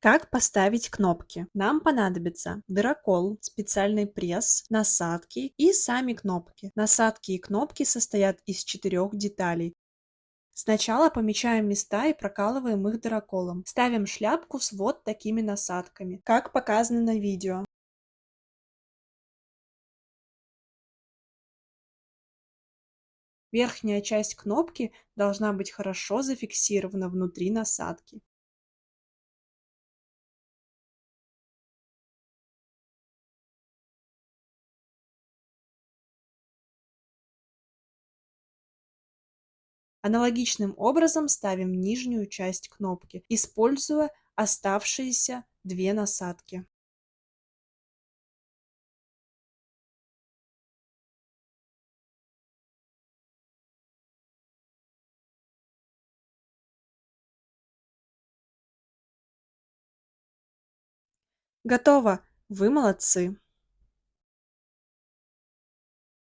Как поставить кнопки? Нам понадобится дырокол, специальный пресс, насадки и сами кнопки. Насадки и кнопки состоят из 4 деталей. Сначала помечаем места и прокалываем их дыроколом. Ставим шляпку с вот такими насадками, как показано на видео. Верхняя часть кнопки должна быть хорошо зафиксирована внутри насадки. Аналогичным образом ставим нижнюю часть кнопки, используя оставшиеся 2 насадки. Готово! Вы молодцы!